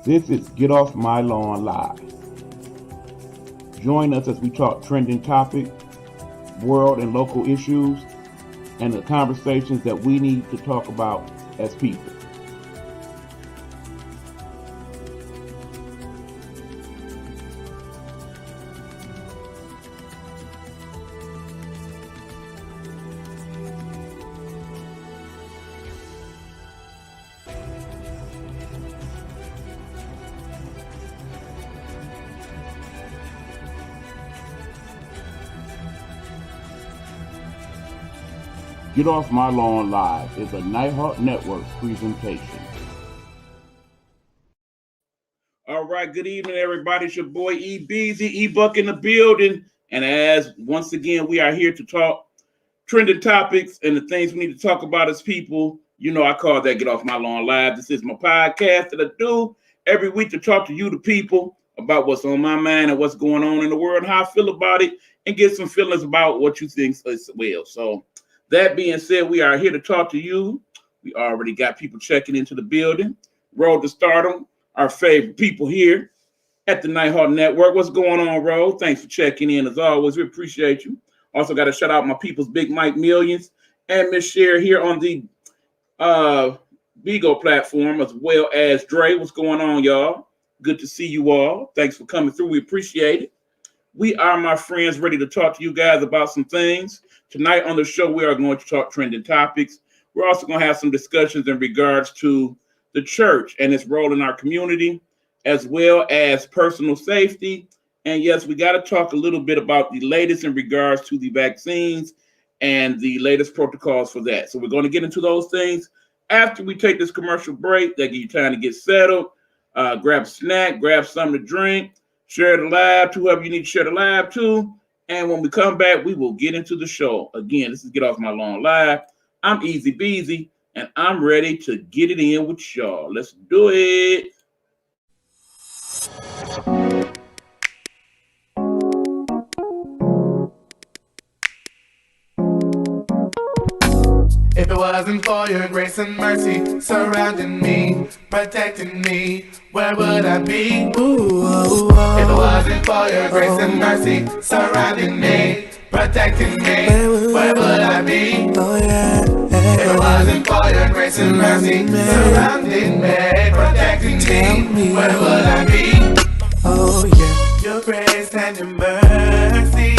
This is Get Off My Lawn Live. Join us as we talk trending topics, world and local issues, and the conversations that we need to talk about as people. Get Off My Lawn Live is a Nighthawk Network presentation. All right, good evening, everybody. It's your boy E Beezy, E Buck in the building. And as once again, we are here to talk trending topics and the things we need to talk about as people. You know, I call that Get Off My Lawn Live. This is my podcast that I do every week to talk to you, the people, about what's on my mind and what's going on in the world and how I feel about it and get some feelings about what you think as well. So, that being said, we are here to talk to you. We already got people checking into the building. Road to Stardom, our favorite people here at the Nighthawk Network. What's going on, Road? Thanks for checking in as always. We appreciate you. Also got to shout out my people's Big Mike Millions and Miss Cher here on the Bigo platform, as well as Dre. What's going on, y'all? Good to see you all. Thanks for coming through. We appreciate it. We are, my friends, ready to talk to you guys about some things. Tonight on the show, we are going to talk trending topics. We're also going to have some discussions in regards to the church and its role in our community, as well as personal safety. And yes, we got to talk a little bit about the latest in regards to the vaccines and the latest protocols for that. So we're going to get into those things after we take this commercial break. That give you time to get settled, grab a snack, grab something to drink, share the live to whoever you need to share the live to. And when we come back, we will get into the show. Again, this is Get Off My Lawn Live. I'm Easy Beezy, and I'm ready to get it in with y'all. Let's do it. If it wasn't for your grace and mercy surrounding me, protecting me, where would I be? Ooh. If it wasn't for your grace and mercy surrounding me, protecting me, where would I be? If it wasn't for your grace and mercy surrounding me, protecting me, where would I be? Oh yeah, your grace and your mercy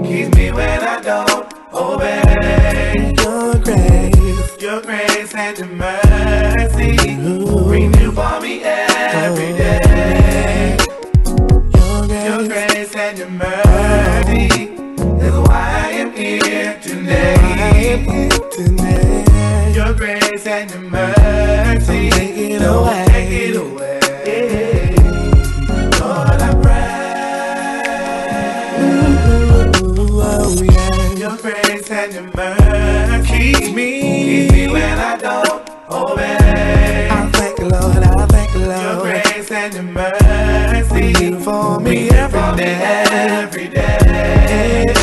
keeps me when I don't obey. Your grace and your mercy renew for me every day. Your grace and your mercy is why I am here today. Your grace and your mercy, take it away, take it away. Lord, I pray. Your grace and your mercy keeps me when I don't obey. I thank you, Lord, I thank you, Lord. Your grace and your mercy for me every day.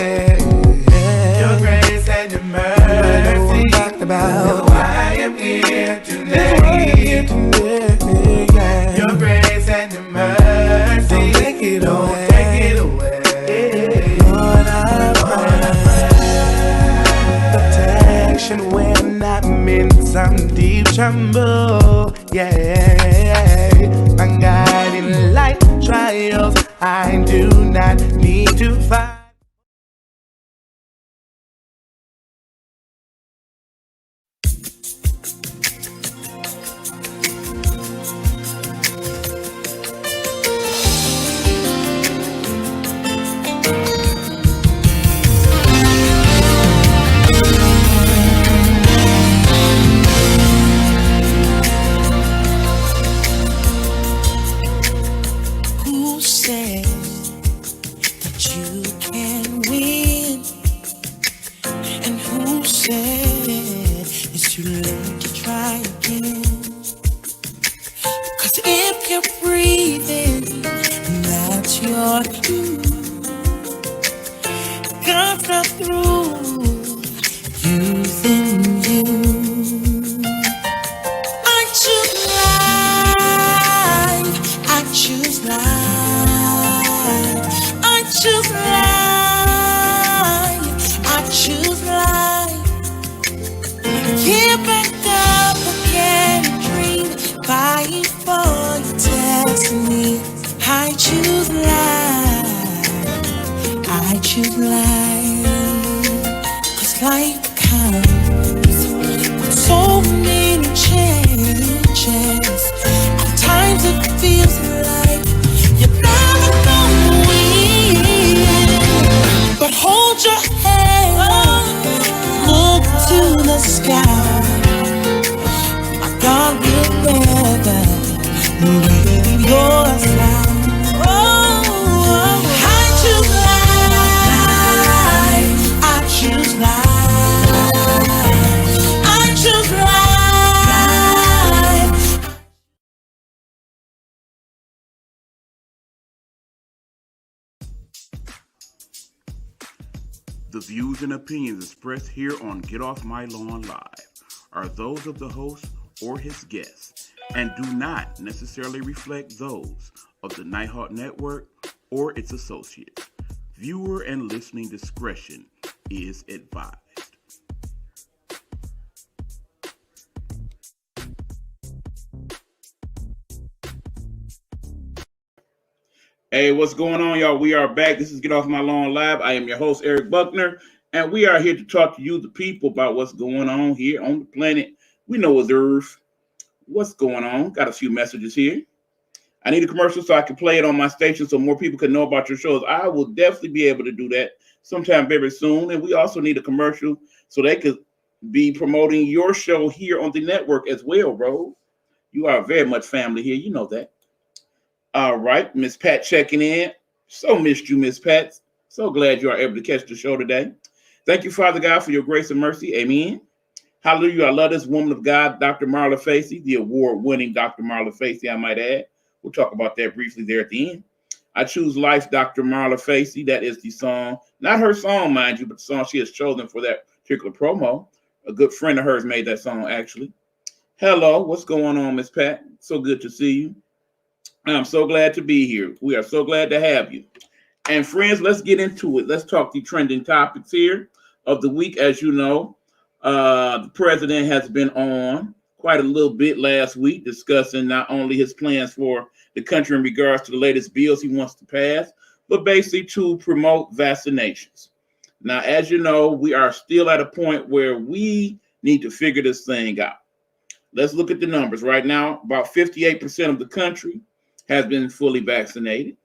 Your grace and your mercy is why I am here today. Your grace and your mercy, don't take it away, take it away. Lord, I pray protection when I'm in some deep trouble. Yeah, my guiding light trials I do not need to fight. I should lie choose life. I choose life. Get back up again and dream. Fight for your destiny. I choose life. I choose life. 'Cause life comes with so many changes. At times it feels like you're never gonna win. But hold your head, look to the sky. My God will never leave your side. I choose life. I choose life. I choose life. The views and opinions expressed here on Get Off My Lawn Live are those of the host or his guests and do not necessarily reflect those of the Nighthawk Network or its associates. Viewer and listening discretion is advised. Hey, what's going on, y'all? We are back. This is Get Off My Lawn Live. I am your host, Eric Buckner, and we are here to talk to you, the people, about what's going on here on the planet. We know it's Earth. What's going on? Got a few messages here. I need a commercial so I can play it on my station so more people can know about your shows. I will definitely be able to do that sometime very soon. And we also need a commercial so they could be promoting your show here on the network as well, bro. You are very much family here. You know that. All right, Miss Pat checking in. So missed you, Miss Pat. So glad you are able to catch the show today. Thank you, Father God, for your grace and mercy. Amen. Hallelujah. I love this woman of God, Dr. Marla Facey, the award-winning Dr. Marla Facey, I might add. We'll talk about that briefly there at the end. I choose life, Dr. Marla Facey. That is the song. Not her song, mind you, but the song she has chosen for that particular promo. A good friend of hers made that song, actually. Hello. What's going on, Miss Pat? So good to see you. I'm so glad to be here. We are so glad to have you. And friends, let's get into it. Let's talk the trending topics here of the week. As you know, the president has been on quite a little bit last week discussing not only his plans for the country in regards to the latest bills he wants to pass, but basically to promote vaccinations. Now, as you know, we are still at a point where we need to figure this thing out. Let's look at the numbers. Right now, about 58% of the country has been fully vaccinated.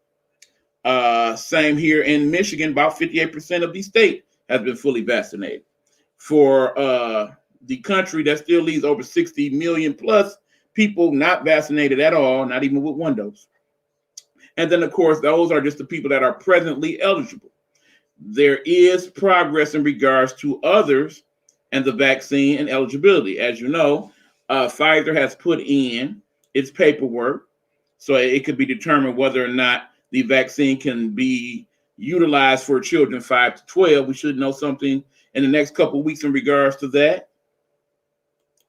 Same here in Michigan, about 58% of the state has been fully vaccinated. For the country, that still leaves over 60 million plus people not vaccinated at all, not even with one dose. And then, of course, those are just the people that are presently eligible. There is progress in regards to others and the vaccine and eligibility. As you know, Pfizer has put in its paperwork so it could be determined whether or not the vaccine can be utilized for children 5 to 12. We should know something in the next couple of weeks in regards to that.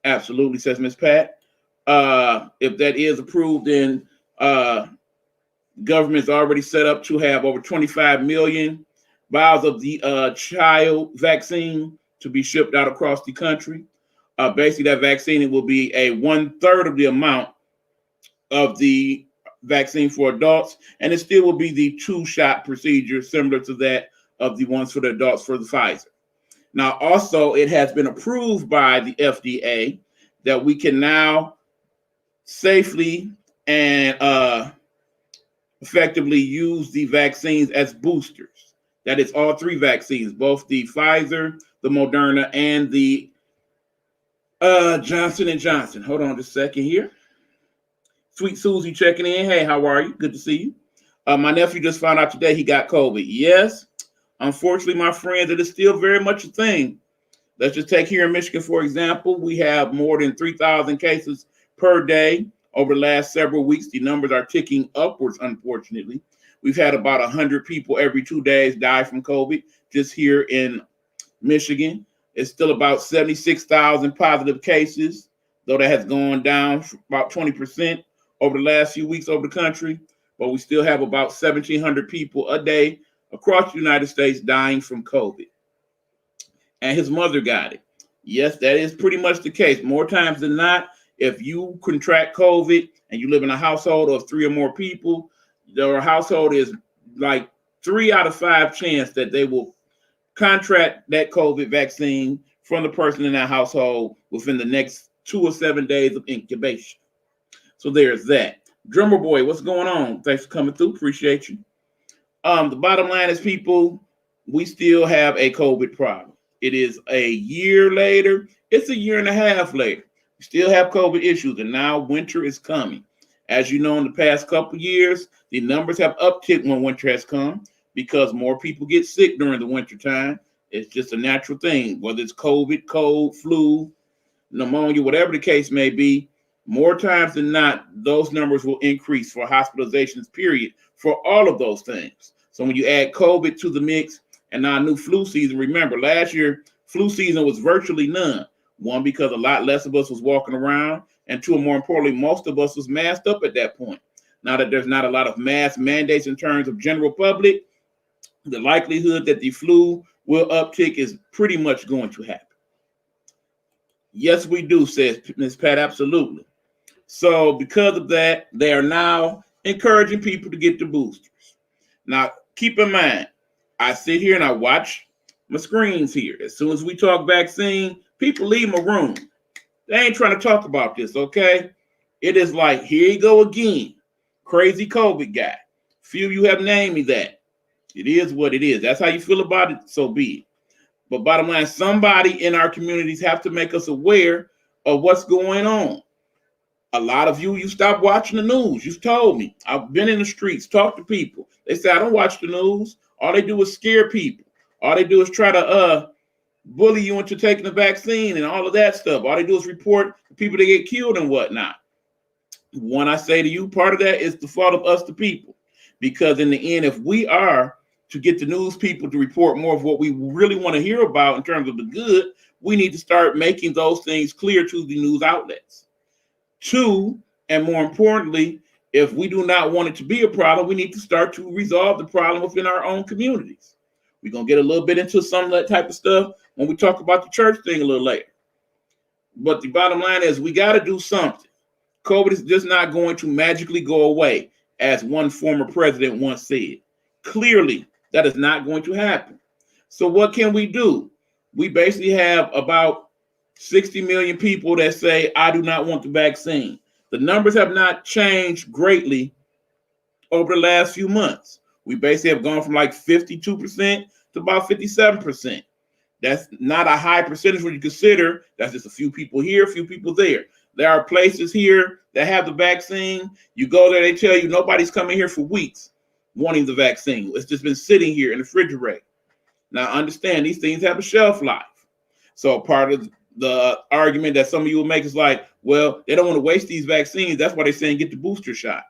Absolutely, says Ms. Pat. If that is approved, then government's already set up to have over 25 million vials of the child vaccine to be shipped out across the country. Basically, that vaccine will be a 1/3 of the amount of the vaccine for adults, and it still will be the 2-shot procedure similar to that of the ones for the adults for the Pfizer. Now, also, it has been approved by the FDA that we can now safely and effectively use the vaccines as boosters. That is all 3 vaccines, both the Pfizer, the Moderna, and the Johnson & Johnson. Hold on just a second here. Sweet Susie checking in. Hey, how are you? Good to see you. My nephew just found out today he got COVID. Yes, unfortunately, my friends, it is still very much a thing. Let's just take here in Michigan, for example. We have more than 3,000 cases per day over the last several weeks. The numbers are ticking upwards, unfortunately. We've had about 100 people every 2 days die from COVID just here in Michigan. It's still about 76,000 positive cases, though that has gone down about 20% over the last few weeks over the country. But we still have about 1,700 people a day across the United States dying from COVID. And his mother got it. Yes, that is pretty much the case. More times than not, if you contract COVID and you live in a household of 3 or more people, your household is like 3 out of 5 chance that they will contract that COVID vaccine from the person in that household within the next 2 or 7 days of incubation. So there's that. Drummer Boy, what's going on? Thanks for coming through. Appreciate you. The bottom line is, people, we still have a COVID problem. It is a year later. It's a year and a half later. We still have COVID issues, and now winter is coming. As you know, in the past couple of years, the numbers have upticked when winter has come because more people get sick during the winter time. It's just a natural thing, whether it's COVID, cold, flu, pneumonia, whatever the case may be. More times than not, those numbers will increase for hospitalizations, period, for all of those things. So when you add COVID to the mix and now new flu season, remember last year, flu season was virtually none. 1, because a lot less of us was walking around, and 2, and more importantly, most of us was masked up at that point. Now that there's not a lot of mask mandates in terms of general public, the likelihood that the flu will uptick is pretty much going to happen. Yes, we do, says Ms. Pat, absolutely. So because of that, they are now encouraging people to get the boosters. Now, keep in mind, I sit here and I watch my screens here. As soon as we talk vaccine, people leave my room. They ain't trying to talk about this, okay? It is like, here you go again. Crazy COVID guy. Few of you have named me that. It is what it is. That's how you feel about it, so be it. But bottom line, somebody in our communities have to make us aware of what's going on. A lot of you stop watching the news. You've told me. I've been in the streets, talked to people. They say, I don't watch the news. All they do is scare people. All they do is try to bully you into taking the vaccine and all of that stuff. All they do is report the people that get killed and whatnot. When I say to you, part of that is the fault of us, the people. Because in the end, if we are to get the news people to report more of what we really want to hear about in terms of the good, we need to start making those things clear to the news outlets. 2, and more importantly, if we do not want it to be a problem, we need to start to resolve the problem within our own communities. We're going to get a little bit into some of that type of stuff when we talk about the church thing a little later. But the bottom line is we got to do something. COVID is just not going to magically go away, as one former president once said. Clearly, that is not going to happen. So what can we do? We basically have about 60 million people that say, I do not want the vaccine. The numbers have not changed greatly over the last few months. We basically have gone from like 52% to about 57%. That's not a high percentage when you consider that's just a few people here, a few people there. There are places here that have the vaccine. You go there, they tell you nobody's coming here for weeks wanting the vaccine. It's just been sitting here in the refrigerator. Now, understand these things have a shelf life. So part of the argument that some of you will make is like, well, they don't want to waste these vaccines. That's why they're saying get the booster shot.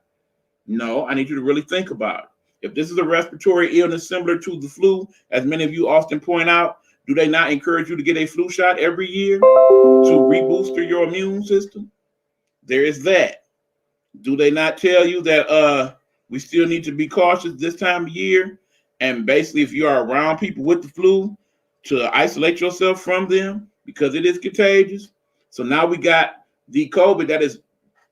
No, I need you to really think about it. If this is a respiratory illness similar to the flu, as many of you often point out, do they not encourage you to get a flu shot every year to rebooster your immune system? There is that. Do they not tell you that we still need to be cautious this time of year? And basically, if you are around people with the flu, to isolate yourself from them because it is contagious. So now we got the COVID that is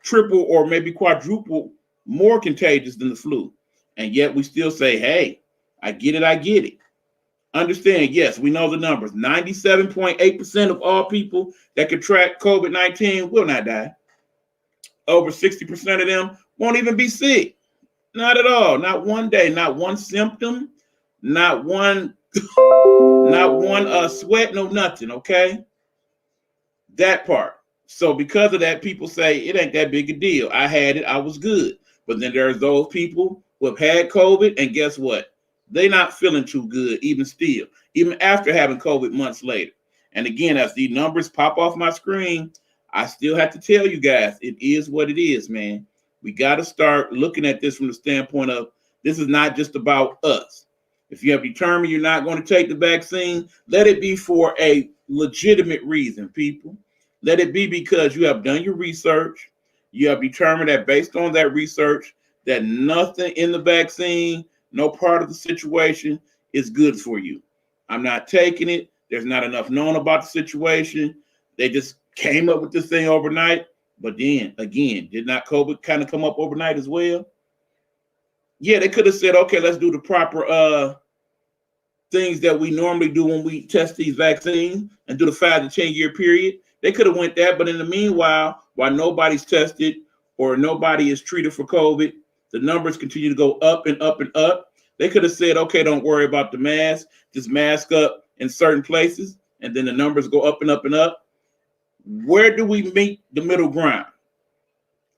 triple or maybe quadruple more contagious than the flu. And yet we still say, hey, I get it, I get it. Understand, yes, we know the numbers. 97.8% of all people that contract COVID-19 will not die. Over 60% of them won't even be sick. Not at all. Not one day, not one symptom, not one sweat, no nothing, okay? That part. So because of that, people say it ain't that big a deal. I had it, I was good. But then there's those people who have had COVID, and guess what? They're not feeling too good, even still, even after having COVID months later. And again, as the numbers pop off my screen, I still have to tell you guys, it is what it is, man. We got to start looking at this from the standpoint of this is not just about us. If you have determined you're not going to take the vaccine, let it be for a legitimate reason, people. Let it be because you have done your research. You have determined that based on that research, that nothing in the vaccine No part of the situation is good for you. I'm not taking it. There's not enough known about the situation. They just came up with this thing overnight. But then again, did not COVID kind of come up overnight as well? Yeah, they could have said, okay, let's do the proper things that we normally do when we test these vaccines and do the 5 to 10 year period. They could have went that, but in the meanwhile, while nobody's tested or nobody is treated for COVID, the numbers continue to go up and up and up. They could have said, okay, don't worry about the mask, just mask up in certain places, and then the numbers go up and up and up. Where do we meet the middle ground?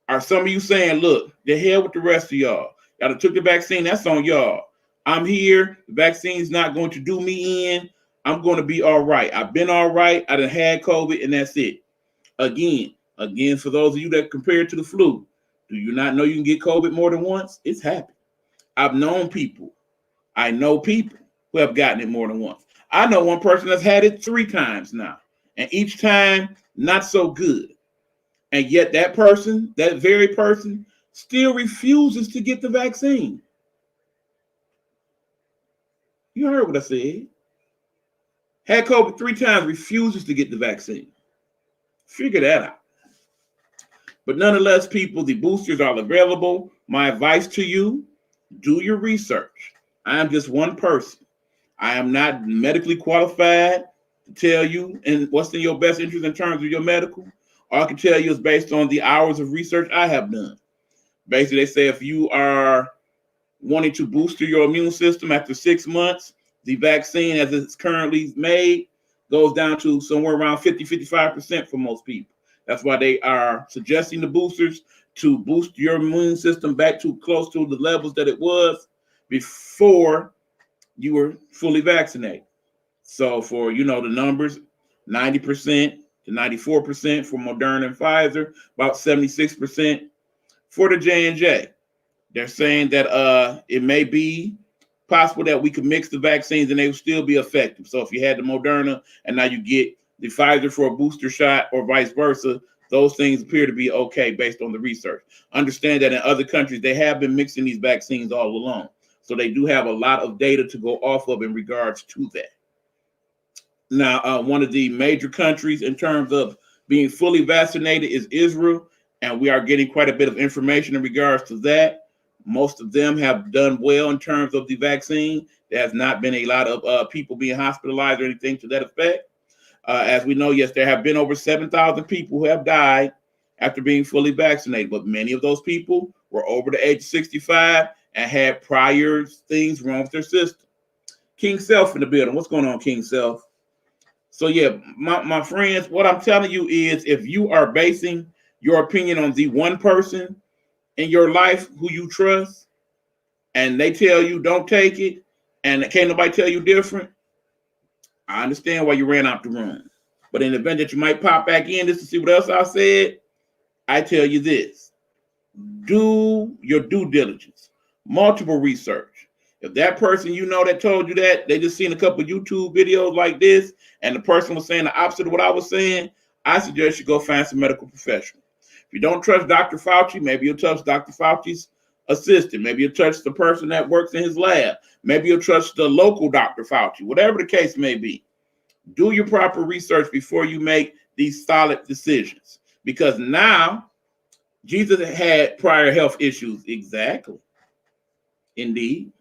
Are some of you saying, look, the hell with the rest of y'all? Y'all took the vaccine, that's on y'all. I'm here, the vaccine's not going to do me in. I'm going to be all right. I've been all right. I done had COVID, and that's it. Again, for those of you that compare it to the flu, do you not know you can get COVID more than once? It's happened. I've known people. I know people who have gotten it more than once. I know one person that's had it 3 times now, and each time, not so good. And yet that person, that very person, still refuses to get the vaccine. You heard what I said. Had COVID 3 times, refuses to get the vaccine. Figure that out. But nonetheless, people, the boosters are available. My advice to you, do your research. I am just one person. I am not medically qualified to tell you what's in your best interest in terms of your medical. All I can tell you is based on the hours of research I have done. Basically, they say if you are wanting to boost your immune system after 6 months, the vaccine as it's currently made goes down to somewhere around 50-55% for most people. That's why they are suggesting the boosters to boost your immune system back to close to the levels that it was before you were fully vaccinated. So for, the numbers, 90% to 94% for Moderna and Pfizer, about 76% for the J&J. They're saying that it may be possible that we could mix the vaccines and they will still be effective. So if you had the Moderna and now you get the Pfizer for a booster shot or vice versa, those things appear to be okay based on the research. Understand that in other countries, they have been mixing these vaccines all along. So they do have a lot of data to go off of in regards to that. Now, one of the major countries in terms of being fully vaccinated is Israel, and we are getting quite a bit of information in regards to that. Most of them have done well in terms of the vaccine. There has not been a lot of people being hospitalized or anything to that effect. As we know, yes, there have been over 7,000 people who have died after being fully vaccinated, but many of those people were over the age of 65 and had prior things wrong with their system. King Self in the building. What's going on, King Self? So yeah, my friends, what I'm telling you is if you are basing your opinion on the one person in your life who you trust and they tell you don't take it and can't nobody tell you different, I understand why you ran out the room. But in the event that you might pop back in just to see what else I said, I tell you this. Do your due diligence. Multiple research. If that person that told you that, they just seen a couple YouTube videos like this, and the person was saying the opposite of what I was saying, I suggest you go find some medical professional. If you don't trust Dr. Fauci, maybe you'll trust Dr. Fauci's assistant. Maybe you'll trust the person that works in his lab. Maybe you'll trust the local Dr. Fauci, whatever the case may be. Do your proper research before you make these solid decisions. Because now, Jesus had prior health issues. Exactly. Indeed.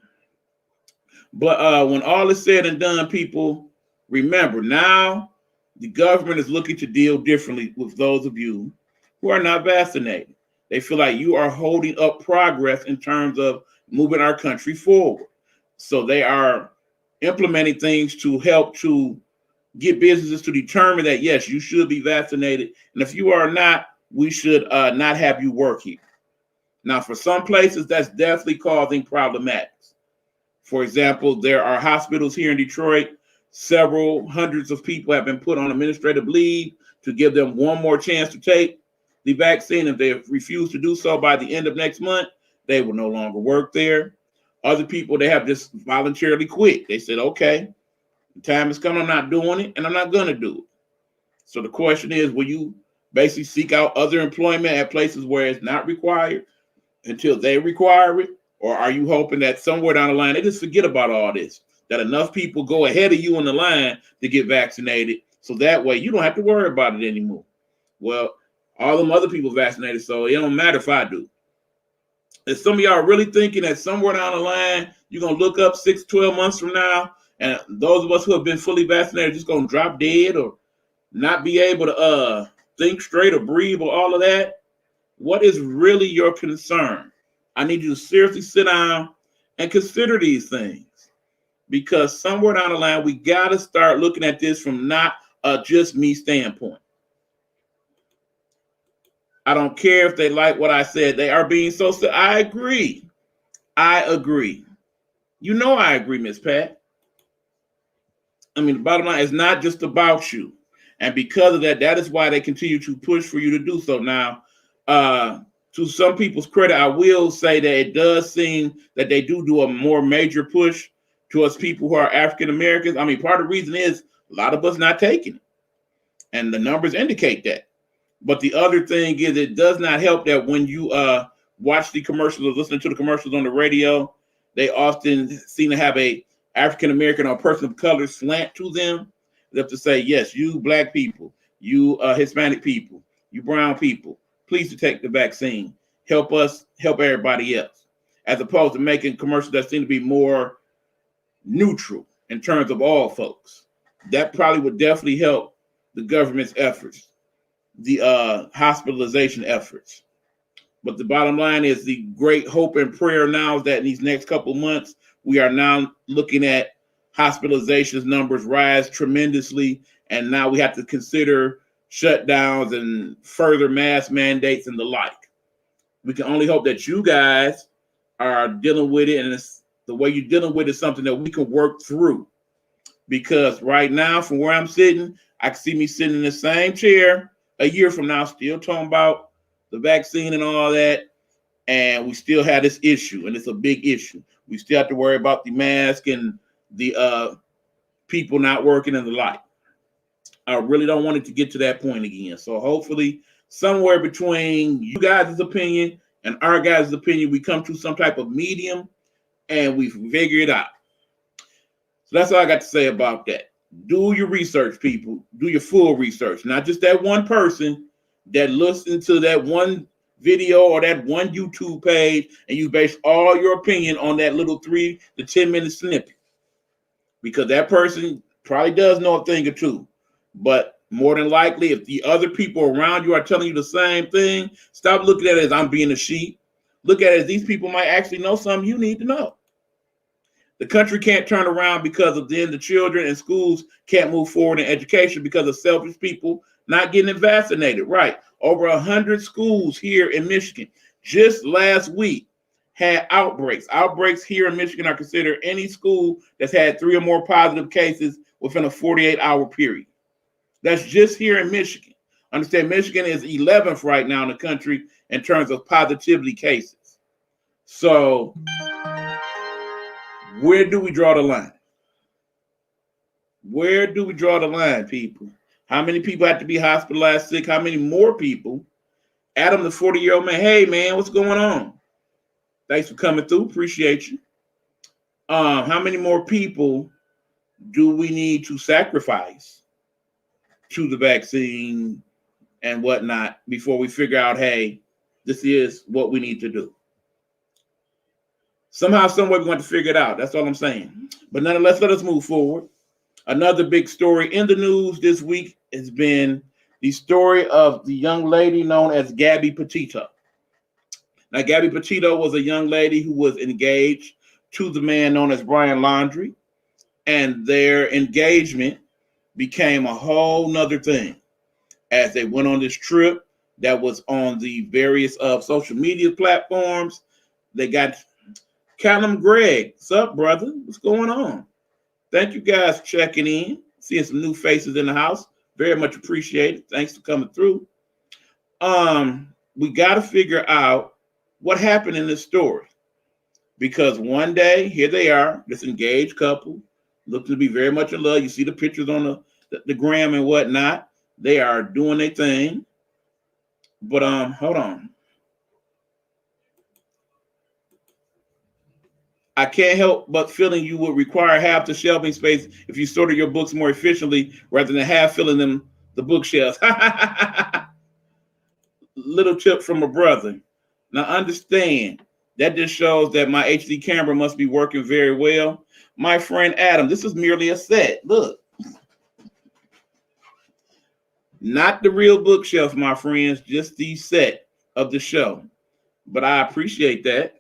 But when all is said and done, people, remember, now the government is looking to deal differently with those of you who are not vaccinated. They feel like you are holding up progress in terms of moving our country forward. So they are implementing things to help to get businesses to determine that, yes, you should be vaccinated. And if you are not, we should not have you work here. Now, for some places, that's definitely causing problematics. For example, there are hospitals here in Detroit. Several hundreds of people have been put on administrative leave to give them one more chance to take the vaccine. If they refuse to do so by the end of next month, they will no longer work there. Other people, they have just voluntarily quit. They said, okay, the time has come, I'm not doing it, and I'm not going to do it. So the question is, will you basically seek out other employment at places where it's not required until they require it? Or are you hoping that somewhere down the line they just forget about all this? That enough people go ahead of you in the line to get vaccinated, so that way you don't have to worry about it anymore. Well, all them other people vaccinated, so it don't matter if I do. If some of y'all really thinking that somewhere down the line you're gonna look up 6, 12 months from now, and those of us who have been fully vaccinated are just gonna drop dead or not be able to think straight or breathe or all of that, what is really your concern? I need you to seriously sit down and consider these things, because somewhere down the line we got to start looking at this from not a just me standpoint. I don't care if they like what I said. They are being so. I agree. I agree. You know I agree, Miss Pat. I mean, the bottom line is not just about you. And because of that, that is why they continue to push for you to do so. Now, to some people's credit, I will say that it does seem that they do a more major push towards people who are African Americans. I mean, part of the reason is a lot of us not taking it, and the numbers indicate that. But the other thing is, it does not help that when you watch the commercials or listen to the commercials on the radio, they often seem to have a African American or person of color slant to them. They have to say, yes, you black people, you Hispanic people, you brown people, please to take the vaccine. Help us help everybody else. As opposed to making commercials that seem to be more neutral in terms of all folks. That probably would definitely help the government's efforts, the hospitalization efforts. But the bottom line is the great hope and prayer now is that in these next couple months, we are now looking at hospitalizations numbers rise tremendously. And now we have to consider shutdowns and further mask mandates and the like. We can only hope that you guys are dealing with it, and it's, the way you're dealing with it is something that we can work through. Because right now, from where I'm sitting, I can see me sitting in the same chair a year from now, still talking about the vaccine and all that, and we still have this issue, and it's a big issue. We still have to worry about the mask and the people not working and the like. I really don't want it to get to that point again. So hopefully, somewhere between you guys' opinion and our guys' opinion, we come to some type of medium and we figure it out. So that's all I got to say about that. Do your research, people. Do your full research, not just that one person that listened to that one video or that one YouTube page and you base all your opinion on that little 3 to 10 minute snippet. Because that person probably does know a thing or two. But more than likely, if the other people around you are telling you the same thing, stop looking at it as I'm being a sheep. Look at it as these people might actually know something you need to know. The country can't turn around because of then the children and schools can't move forward in education because of selfish people not getting vaccinated. Right. Over 100 schools here in Michigan just last week had outbreaks. Outbreaks here in Michigan are considered any school that's had 3 or more positive cases within a 48-hour period. That's just here in Michigan. Understand, Michigan is 11th right now in the country in terms of positivity cases. So where do we draw the line? Where do we draw the line, people? How many people have to be hospitalized sick? How many more people? Adam, the 40-year-old man, hey, man, what's going on? Thanks for coming through. Appreciate you. How many more people do we need to sacrifice to the vaccine and whatnot before we figure out, hey, this is what we need to do? Somehow, some way, we're going to figure it out. That's all I'm saying. But nonetheless, let us move forward. Another big story in the news this week has been the story of the young lady known as Gabby Petito. Now, Gabby Petito was a young lady who was engaged to the man known as Brian Laundrie, and their engagement became a whole nother thing as they went on this trip that was on the various social media platforms. They got Callum Gregg. What's up, brother? What's going on? Thank you guys for checking in. Seeing some new faces in the house. Very much appreciated. Thanks for coming through. We got to figure out what happened in this story. Because one day, here they are, this engaged couple, looking to be very much in love. You see the pictures on the gram and whatnot. They are doing their thing. But hold on. I can't help but feeling you would require half the shelving space if you sorted your books more efficiently rather than half filling them the bookshelves. Little tip from a brother. Now understand that just shows that my HD camera must be working very well. My friend Adam, this is merely a set. Look, not the real bookshelf, my friends, just the set of the show. But I appreciate that.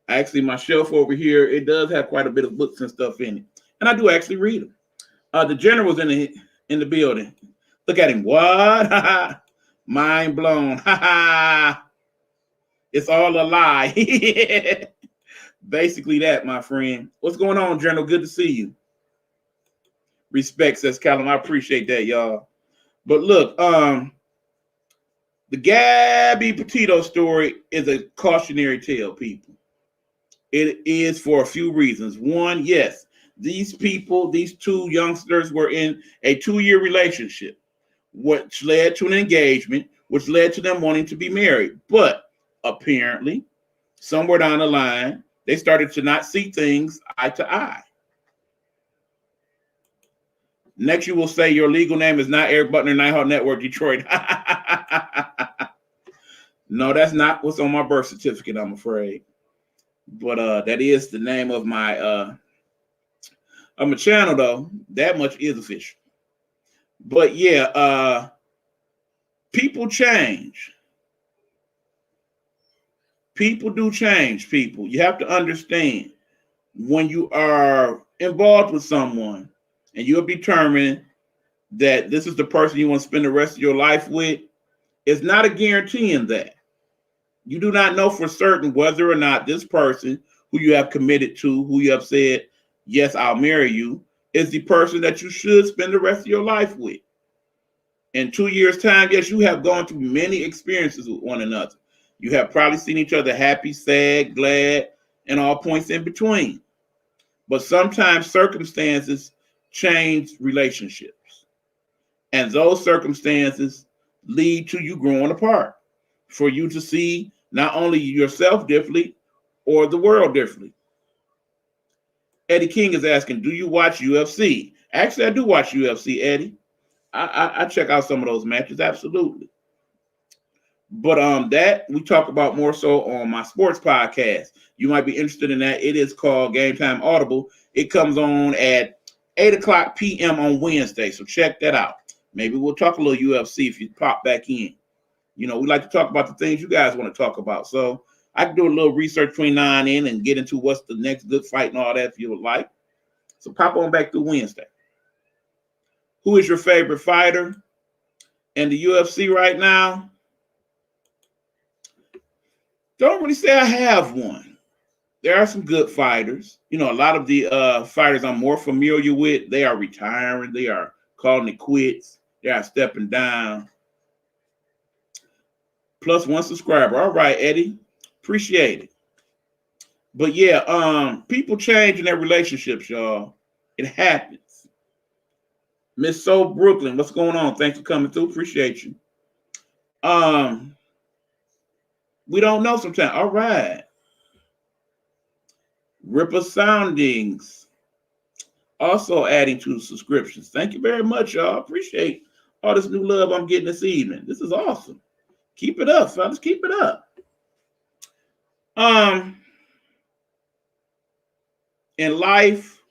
Actually, my shelf over here, it does have quite a bit of books and stuff in it. And I do actually read them. The general's in the building. Look at him. What? Mind blown. It's all a lie. Basically that, my friend. What's going on, General? Good to see you. Respect, says Callum. I appreciate that, y'all. But look, the Gabby Petito story is a cautionary tale, people. It is for a few reasons. One, yes, these people, these two youngsters were in a 2-year relationship, which led to an engagement, which led to them wanting to be married. But apparently, somewhere down the line, they started to not see things eye to eye. Next, you will say your legal name is not Eric Butler, Nighthawk Network, Detroit. No, that's not what's on my birth certificate, I'm afraid. But that is the name of my channel, though. That much is official. But yeah, people change. People do change, people. You have to understand when you are involved with someone and you're determined that this is the person you want to spend the rest of your life with, it's not a guarantee in that. You do not know for certain whether or not this person who you have committed to, who you have said, yes, I'll marry you, is the person that you should spend the rest of your life with. In 2 years' time, yes, you have gone through many experiences with one another. You have probably seen each other happy, sad, glad, and all points in between. But sometimes circumstances change relationships. And those circumstances lead to you growing apart, for you to see not only yourself differently or the world differently. Eddie King is asking, do you watch UFC? Actually, I do watch UFC, Eddie. I check out some of those matches, absolutely. But that we talk about more so on my sports podcast. You might be interested in that. It is called Game Time Audible. It comes on at 8 p.m. on Wednesday, so check that out. Maybe we'll talk a little UFC if you pop back in. You know, we like to talk about the things you guys want to talk about. So I can do a little research between now and then and get into what's the next good fight and all that if you would like. So pop on back through Wednesday. Who is your favorite fighter in the UFC right now? Don't really say I have one. There are some good fighters. You know, a lot of the fighters I'm more familiar with, they are retiring. They are calling it quits. They are stepping down. Plus 1 subscriber. All right, Eddie. Appreciate it. But yeah, people change in their relationships, y'all. It happens. Miss Soul Brooklyn, what's going on? Thanks for coming through. Appreciate you. We don't know sometimes. All right. Ripper Soundings. Also adding to subscriptions. Thank you very much, y'all. Appreciate all this new love I'm getting this evening. This is awesome. Keep it up, fellas. Keep it up. In life,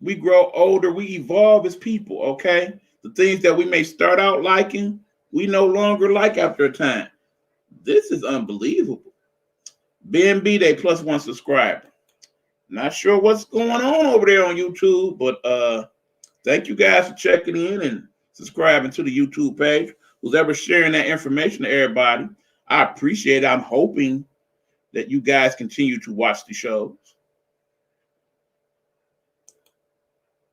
we grow older, we evolve as people, okay? The things that we may start out liking, we no longer like after a time. This is unbelievable. Ben B Day plus 1 subscriber. Not sure what's going on over there on YouTube, but thank you guys for checking in and subscribing to the YouTube page. Who's ever sharing that information to everybody, I appreciate it. I'm hoping that you guys continue to watch the shows.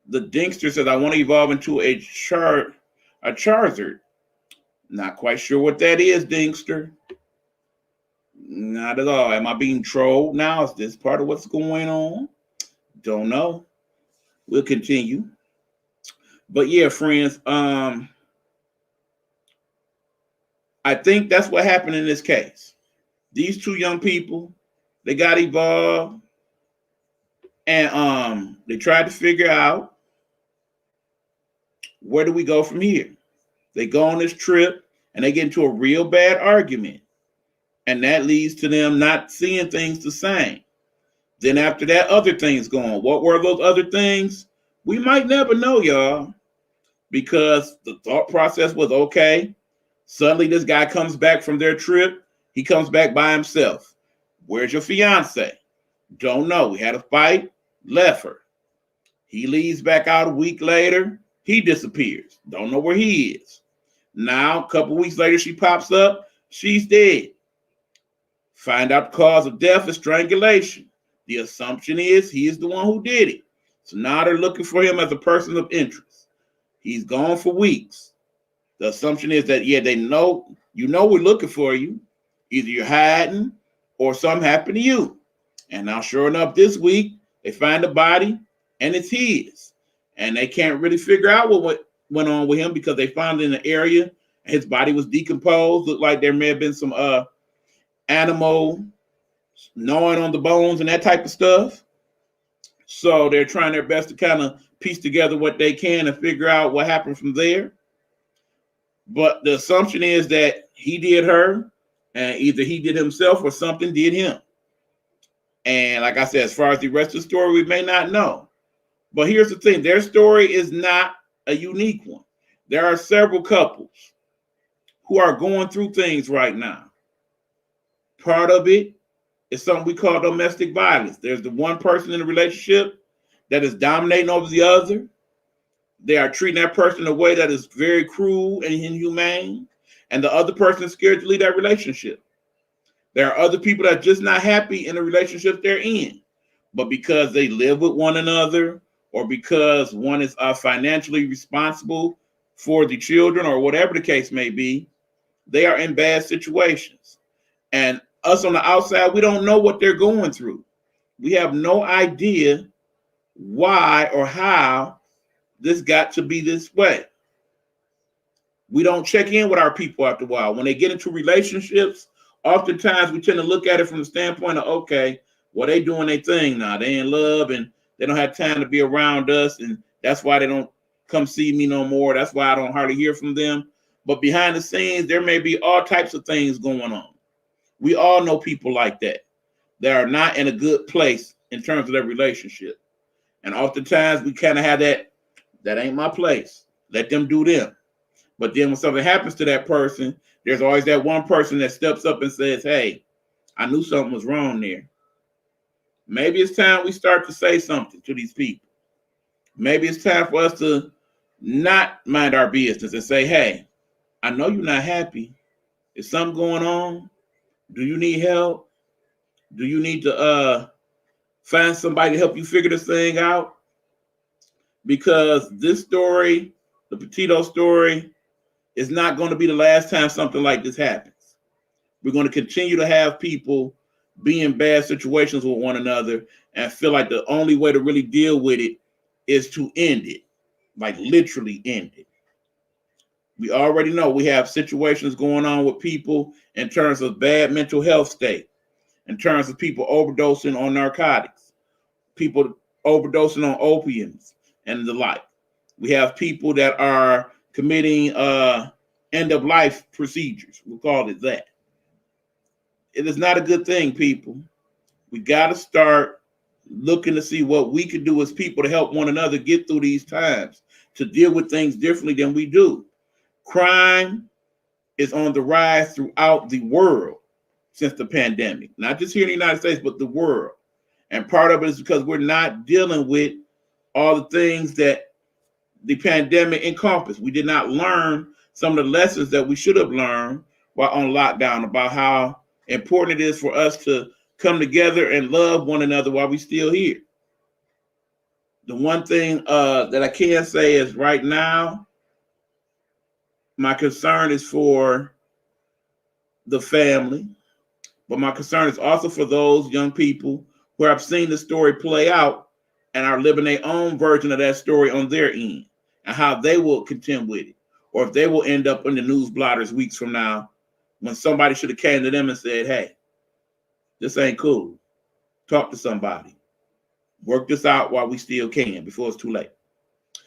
The Dinkster says, I want to evolve into a Charizard. Not quite sure what that is, Dinkster. Not at all. Am I being trolled now? Is this part of what's going on? Don't know. We'll continue. But yeah, friends, I think that's what happened in this case. These two young people, they got evolved. And they tried to figure out, where do we go from here? They go on this trip and they get into a real bad argument. And that leads to them not seeing things the same. Then after that, other things go on. What were those other things? We might never know, y'all, because the thought process was, okay, suddenly this guy comes back from their trip. He comes back by himself. Where's your fiance? Don't know. We had a fight, left her. He leaves back out a week later. He disappears. Don't know where he is. Now, a couple weeks later, she pops up. She's dead. Find out the cause of death is strangulation. The assumption is he is the one who did it. So now they're looking for him as a person of interest. He's gone for weeks. The assumption is that, yeah, they know, we're looking for you. Either you're hiding or something happened to you. And now, sure enough, this week, they find the body and it's his. And they can't really figure out what went on with him because they found it in the area. His body was decomposed. Looked like there may have been some animal gnawing on the bones and that type of stuff. So they're trying their best to kind of piece together what they can and figure out what happened from there. But the assumption is that he did her, and either he did himself or something did him. And like I said, as far as the rest of the story, we may not know. But here's the thing. Their story is not a unique one. There are several couples who are going through things right now. Part of it is something we call domestic violence. There's the one person in the relationship that is dominating over the other. They are treating that person in a way that is very cruel and inhumane. And the other person is scared to leave that relationship. There are other people that are just not happy in the relationship they're in. But because they live with one another, or because one is financially responsible for the children, or whatever the case may be, they are in bad situations. And us on the outside, we don't know what they're going through. We have no idea why or how this got to be this way. We don't check in with our people after a while. When they get into relationships, oftentimes we tend to look at it from the standpoint of, okay, well, they doing their thing now. They in love and they don't have time to be around us. And that's why they don't come see me no more. That's why I don't hardly hear from them. But behind the scenes, there may be all types of things going on. We all know people like that. They are not in a good place in terms of their relationship. And oftentimes we kind of have that ain't my place. Let them do them. But then when something happens to that person, there's always that one person that steps up and says, hey, I knew something was wrong there. Maybe it's time we start to say something to these people. Maybe it's time for us to not mind our business and say, hey, I know you're not happy. Is something going on? Do you need help? Do you need to find somebody to help you figure this thing out? Because this story, the Petito story, is not going to be the last time something like this happens. We're going to continue to have people be in bad situations with one another and feel like the only way to really deal with it is to end it, like literally end it. We already know we have situations going on with people in terms of bad mental health state, in terms of people overdosing on narcotics, people overdosing on opiates and the like. We have people that are committing end-of-life procedures. We'll call it that. It is not a good thing, people. We got to start looking to see what we can do as people to help one another get through these times, to deal with things differently than we do. Crime is on the rise throughout the world since the pandemic, not just here in the United States, but the world. And part of it is because we're not dealing with all the things that the pandemic encompassed. We did not learn some of the lessons that we should have learned while on lockdown about how important it is for us to come together and love one another while we're still here. The one thing that I can say is right now, my concern is for the family, but my concern is also for those young people who have seen the story play out and are living their own version of that story on their end, and how they will contend with it, or if they will end up in the news blotters weeks from now when somebody should have came to them and said, hey, this ain't cool. Talk to somebody. Work this out while we still can before it's too late.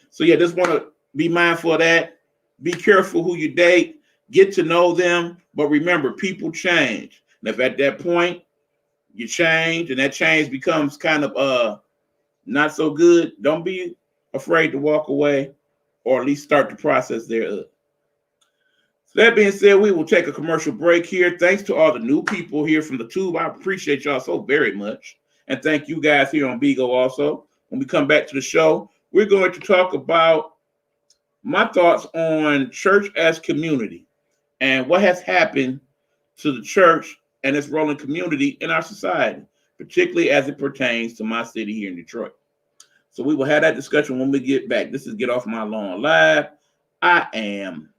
So yeah, just want to be mindful of that. Be careful who you date. Get to know them. But remember, people change. And if at that point you change and that change becomes kind of not so good, don't be afraid to walk away or at least start the process thereof. So that being said, we will take a commercial break here. Thanks to all the new people here from the tube. I appreciate y'all so very much. And thank you guys here on Bigo also. When we come back to the show, we're going to talk about my thoughts on church as community and what has happened to the church and its role in community in our society, particularly as it pertains to my city here in Detroit. So we will have that discussion when we get back. This is Get Off My Lawn Live. I am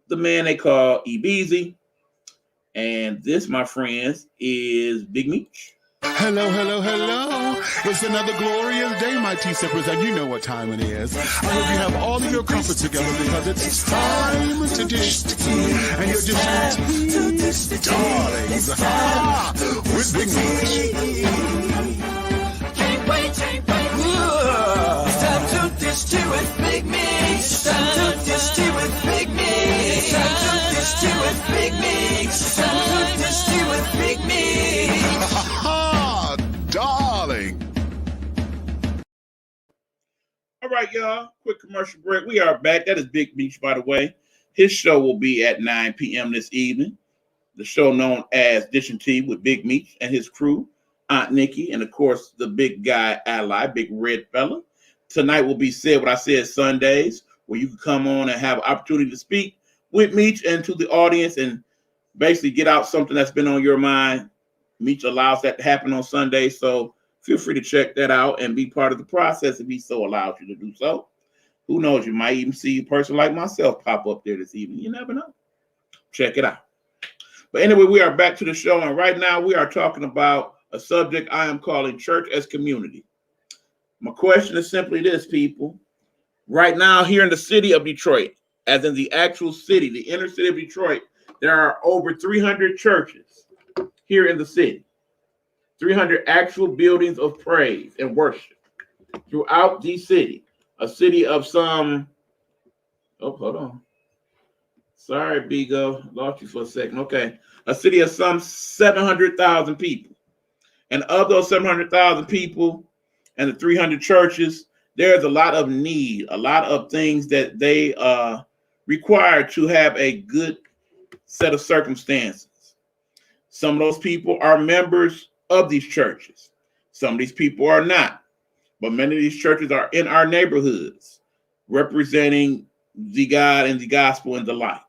the man they call Ebeezy. And this, my friends, is Big Meech. Hello, hello, hello. It's another glorious day, my T-Sippers, and you know what time it is. I hope you have all of your comforts together because it's time to dish tea. And you're dishing tea, darlings, with Big Meech. Can't wait. It's time to dish tea with Big Meech. It's time to dish tea with Big Meech. It's time to dish tea with Big Meech. It's time to dish tea with Big Meech. Darling. All right, y'all. Quick commercial break. We are back. That is Big Meech, by the way. His show will be at 9 p.m. this evening. The show known as Dishing Tea with Big Meech and his crew, Aunt Nikki, and of course the big guy ally, Big Red Fella. Tonight will be Said What I Said Sundays, where you can come on and have an opportunity to speak with Meech and to the audience and basically get out something that's been on your mind. Meech allows that to happen on Sunday, so feel free to check that out and be part of the process if he so allows you to do so. Who knows, you might even see a person like myself pop up there this evening. You never know. Check it out. But anyway, we are back to the show, and right now we are talking about a subject I am calling church as community. My question is simply this, people. Right now here in the city of Detroit, as in the actual city, the inner city of Detroit, there are over 300 churches here in the city. 300 actual buildings of praise and worship throughout the city. A city of some, hold on. Sorry, Bigo, lost you for a second. Okay. A city of some 700,000 people. And of those 700,000 people and the 300 churches, there's a lot of need, a lot of things that they require to have a good set of circumstances. Some of those people are members of these churches. Some of these people are not. But many of these churches are in our neighborhoods, representing the God and the gospel and the like.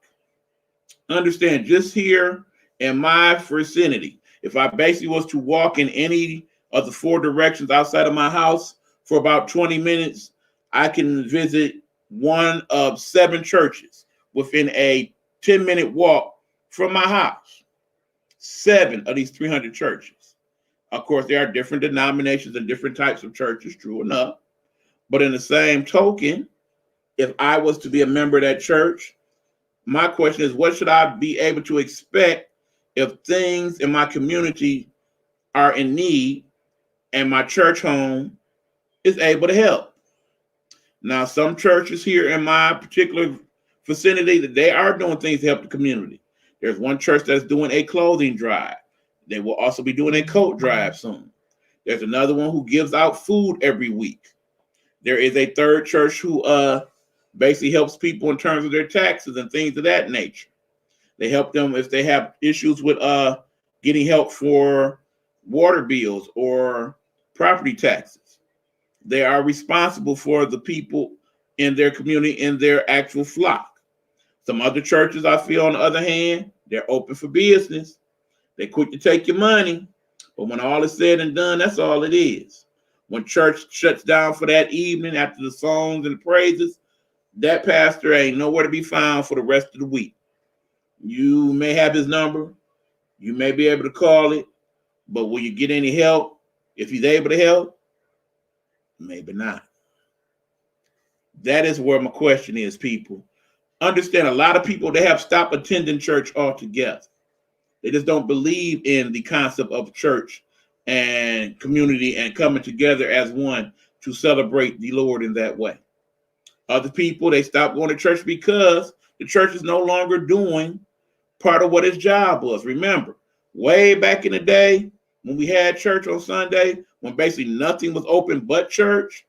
Understand, just here in my vicinity, if I basically was to walk in any of the 4 directions outside of my house for about 20 minutes, I can visit one of 7 churches within a 10-minute walk from my house. 7 of these 300 churches. Of course, there are different denominations and different types of churches, true enough. But in the same token, if I was to be a member of that church, my question is, what should I be able to expect if things in my community are in need and my church home is able to help? Now, some churches here in my particular vicinity, that they are doing things to help the community. There's one church that's doing a clothing drive. They will also be doing a coat drive soon. There's another one who gives out food every week. There is a third church who basically helps people in terms of their taxes and things of that nature. They help them if they have issues with getting help for water bills or property taxes. They are responsible for the people in their community, in their actual flock. Some other churches, I feel, on the other hand, they're open for business. They quick to take your money, but when all is said and done, that's all it is. When church shuts down for that evening after the songs and the praises, that pastor ain't nowhere to be found for the rest of the week. You may have his number. You may be able to call it, but will you get any help if he's able to help? Maybe not. That is where my question is, people. Understand, a lot of people, they have stopped attending church altogether. They just don't believe in the concept of church and community and coming together as one to celebrate the Lord in that way. Other people, they stop going to church because the church is no longer doing part of what its job was. Remember, way back in the day when we had church on Sunday, when basically nothing was open but church,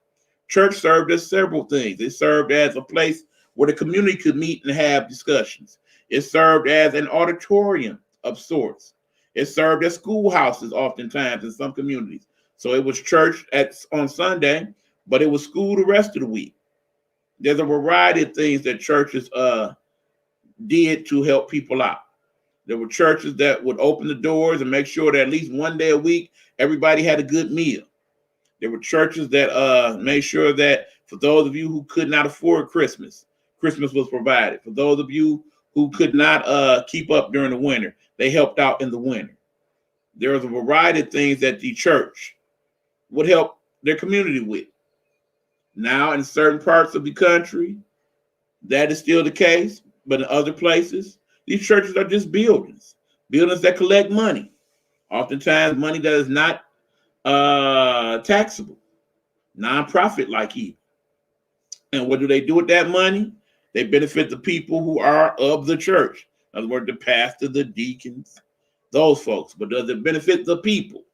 church served as several things. It served as a place where the community could meet and have discussions. It served as an auditorium of sorts. It served as schoolhouses oftentimes in some communities. So it was church on Sunday, but it was school the rest of the week. There's a variety of things that churches did to help people out. There were churches that would open the doors and make sure that at least one day a week, everybody had a good meal. There were churches that made sure that for those of you who could not afford Christmas, Christmas was provided. For those of you who could not keep up during the winter, they helped out in the winter. There was a variety of things that the church would help their community with. Now, in certain parts of the country, that is still the case, but in other places, these churches are just buildings that collect money, oftentimes money that is not taxable, non-profit-like even. And what do they do with that money? They benefit the people who are of the church. In other words, the pastor, the deacons, those folks. But does it benefit the people?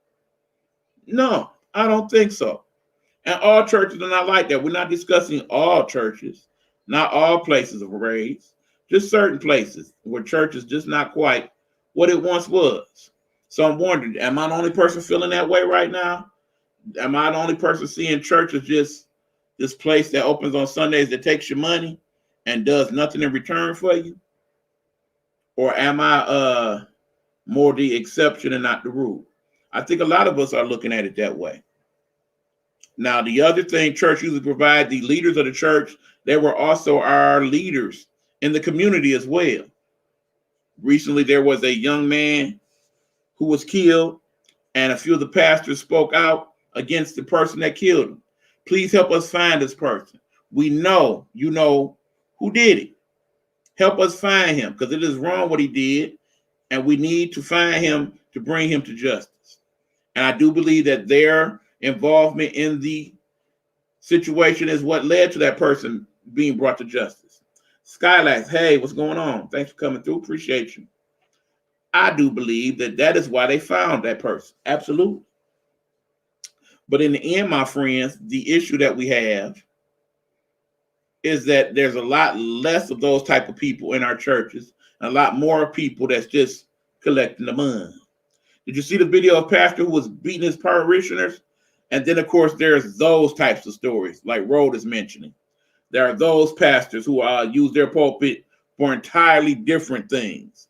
No, I don't think so. And all churches are not like that. We're not discussing all churches, not all places of praise, just certain places where church is just not quite what it once was. So I'm wondering, am I the only person feeling that way right now? Am I the only person seeing church as just this place that opens on Sundays that takes your money and does nothing in return for you? Or am I more the exception and not the rule? I think a lot of us are looking at it that way. Now, the other thing church usually provide, the leaders of the church, they were also our leaders in the community as well. Recently, there was a young man who was killed, and a few of the pastors spoke out against the person that killed him. Please help us find this person. We know you know who did it. Help us find him, because it is wrong what he did, and we need to find him to bring him to justice. And I do believe that their involvement in the situation is what led to that person being brought to justice. Skylax, hey, what's going on? Thanks for coming through. Appreciate you. I do believe that that is why they found that person. Absolutely. But in the end, my friends, the issue that we have is that there's a lot less of those type of people in our churches, and a lot more people that's just collecting the money. Did you see the video of pastor who was beating his parishioners? And then, of course, there's those types of stories, like Rhoda is mentioning. There are those pastors who use their pulpit for entirely different things.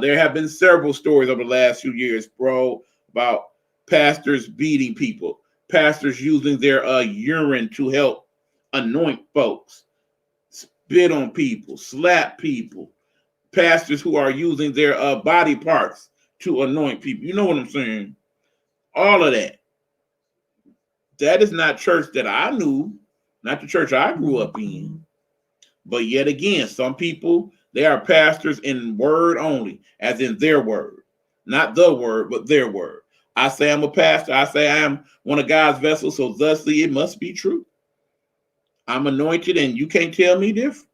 There have been several stories over the last few years, bro, about pastors beating people, pastors using their urine to help anoint folks, spit on people, slap people, pastors who are using their body parts to anoint people. You know what I'm saying? All of that. That is not church that I knew, not the church I grew up in. But yet again, some people, they are pastors in word only, as in their word. Not the word, but their word. I say I'm a pastor. I say I am one of God's vessels, so thusly it must be true. I'm anointed and you can't tell me different.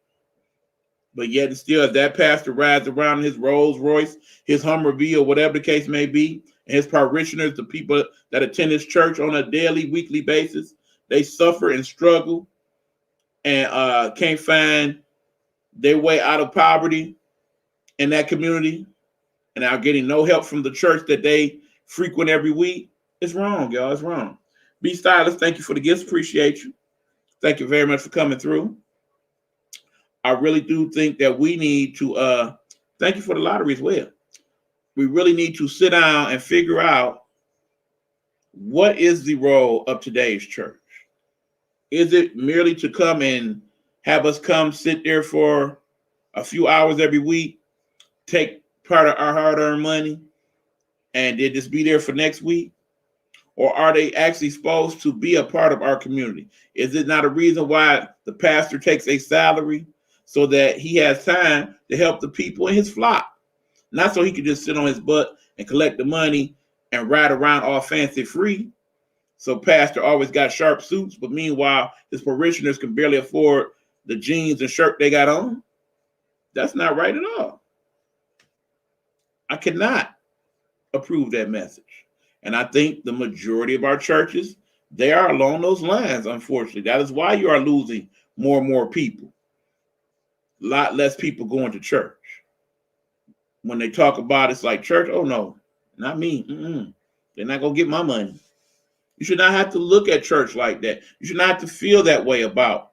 But yet and still, as that pastor rides around in his Rolls Royce, his Hummervee, or whatever the case may be, and his parishioners, the people that attend his church on a daily, weekly basis, they suffer and struggle and can't find their way out of poverty in that community, and are getting no help from the church that they frequent every week. It's wrong, y'all. It's wrong. B Stylist, thank you for the gifts. Appreciate you. Thank you very much for coming through. I really do think that we need to thank you for the lottery as well. We really need to sit down and figure out what is the role of today's church. Is it merely to come and have us come sit there for a few hours every week, take part of our hard-earned money, and then just be there for next week? Or are they actually supposed to be a part of our community? Is it not a reason why the pastor takes a salary so that he has time to help the people in his flock? Not so he can just sit on his butt and collect the money and ride around all fancy free. So pastor always got sharp suits, but meanwhile, his parishioners can barely afford the jeans and shirt they got on. That's not right at all. I cannot approve that message. And I think the majority of our churches, they are along those lines, unfortunately. That is why you are losing more and more people. A lot less people going to church. When they talk about it's like church, oh no, not me. They're not going to get my money. You should not have to look at church like that. You should not have to feel that way about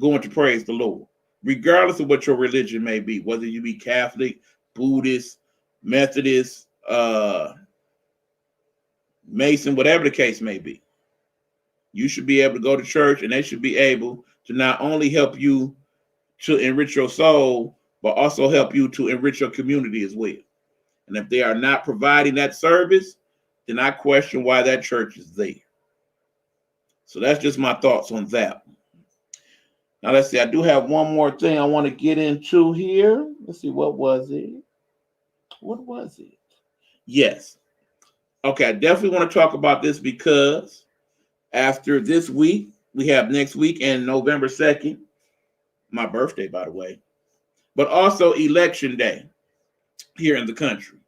going to praise the Lord, regardless of what your religion may be, whether you be Catholic, Buddhist, Methodist, Mason, whatever the case may be. You should be able to go to church, and they should be able to not only help you to enrich your soul, but also help you to enrich your community as well. And if they are not providing that service, then I question why that church is there. So that's just my thoughts on that. Now, let's see. I do have one more thing I want to get into here. Let's see. What was it? Yes. Okay. I definitely want to talk about this because after this week, we have next week and November 2nd, my birthday, by the way, but also election day here in the country.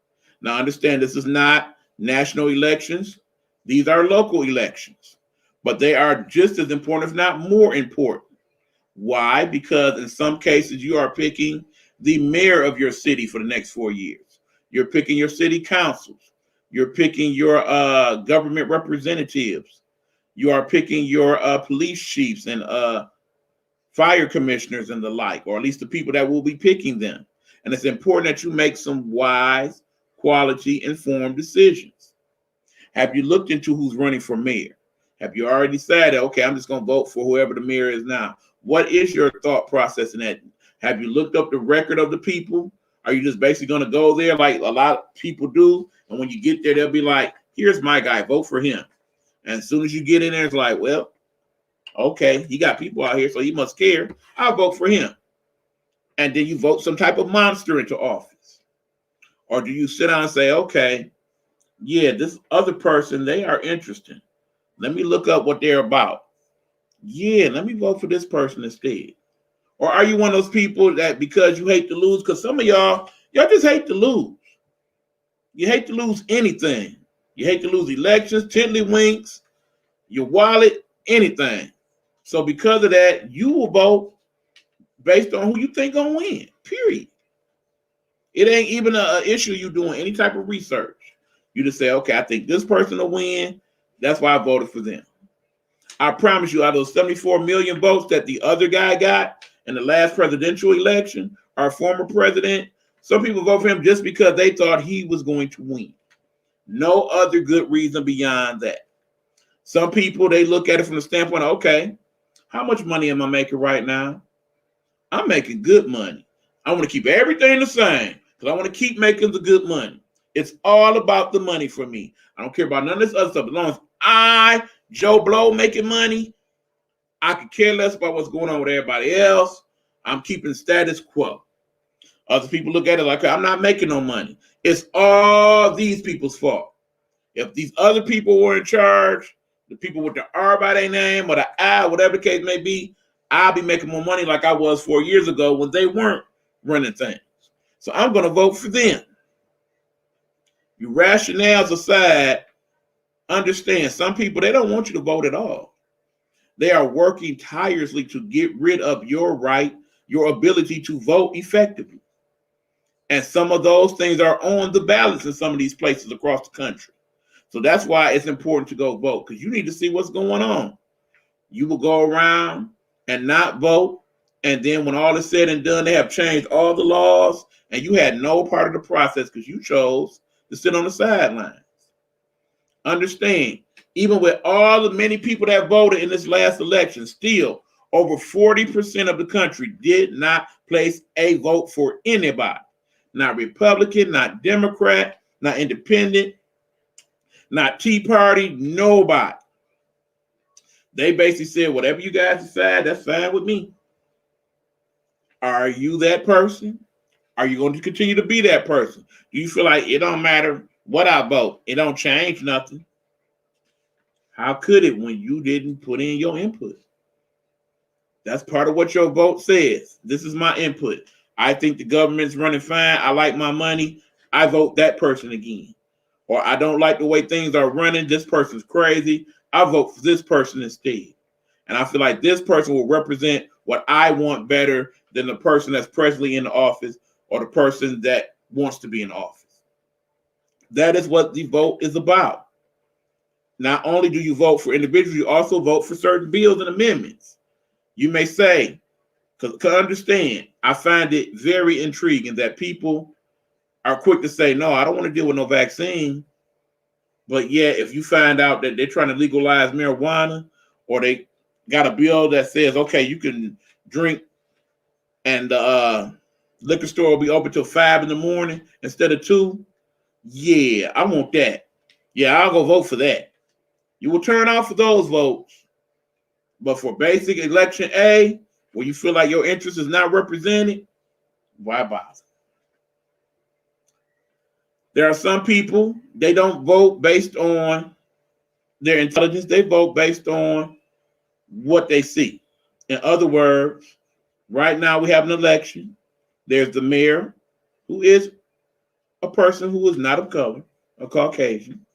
Now, understand this is not national elections. These are local elections, but they are just as important, if not more important. Why? Because in some cases, you are picking the mayor of your city for the next 4 years. You're picking your city councils. You're picking your government representatives. You are picking your police chiefs and fire commissioners and the like, or at least the people that will be picking them. And it's important that you make some wise, quality, informed decisions. Have you looked into who's running for mayor? Have you already decided, okay, I'm just going to vote for whoever the mayor is now? What is your thought process in that? Have you looked up the record of the people? Are you just basically going to go there like a lot of people do? And when you get there, they'll be like, here's my guy, vote for him. And as soon as you get in there, it's like, well, okay, he got people out here, so he must care. I'll vote for him. And then you vote some type of monster into office. Or do you sit down and say, okay, yeah, this other person, they are interesting. Let me look up what they're about. Yeah, let me vote for this person instead. Or are you one of those people that because you hate to lose, because some of y'all just hate to lose. You hate to lose anything. You hate to lose elections, tiddlywinks, your wallet, anything. So because of that, you will vote based on who you think gonna win, period. It ain't even an issue you doing any type of research. You just say, okay, I think this person will win. That's why I voted for them. I promise you, out of those 74 million votes that the other guy got in the last presidential election, our former president, some people vote for him just because they thought he was going to win. No other good reason beyond that. Some people, they look at it from the standpoint of, okay, how much money am I making right now? I'm making good money. I want to keep everything the same because I want to keep making the good money. It's all about the money for me. I don't care about none of this other stuff. As long as I, Joe Blow, making money, I could care less about what's going on with everybody else. I'm keeping status quo. Other people look at it like, I'm not making no money. It's all these people's fault. If these other people were in charge, the people with the R by their name or the I, whatever the case may be, I'll be making more money like I was 4 years ago when they weren't running things. So I'm going to vote for them. Your rationales aside, understand some people, they don't want you to vote at all. They are working tirelessly to get rid of your right, your ability to vote effectively. And some of those things are on the ballots in some of these places across the country. So that's why it's important to go vote, because you need to see what's going on. You will go around and not vote, and then when all is said and done, they have changed all the laws, and you had no part of the process because you chose to sit on the sidelines. Understand, even with all the many people that voted in this last election, still over 40% of the country did not place a vote for anybody. Not Republican, not Democrat, not Independent, not Tea Party, nobody. They basically said, whatever you guys decide, that's fine with me. Are you that person? Are you going to continue to be that person? Do you feel like it don't matter What I vote, it don't change nothing. How could it when you didn't put in your input? That's part of what your vote says. This is my input. I think the government's running fine. I like my money. I vote that person again. Or I don't like the way things are running. This person's crazy. I vote for this person instead. And I feel like this person will represent what I want better than the person that's presently in the office or the person that wants to be in office. That is what the vote is about. Not only do you vote for individuals, you also vote for certain bills and amendments. You may say, because understand, I find it very intriguing that people are quick to say, no, I don't want to deal with no vaccine. But yet, if you find out that they're trying to legalize marijuana, or they got a bill that says, okay, you can drink and the liquor store will be open till 5 in the morning instead of 2. Yeah, I want that. Yeah, I'll go vote for that. You will turn out for those votes. But for basic election A, where you feel like your interest is not represented, why bother? There are some people, they don't vote based on their intelligence. They vote based on what they see. In other words, right now we have an election. There's the mayor, who is a person who is not of color, a Caucasian.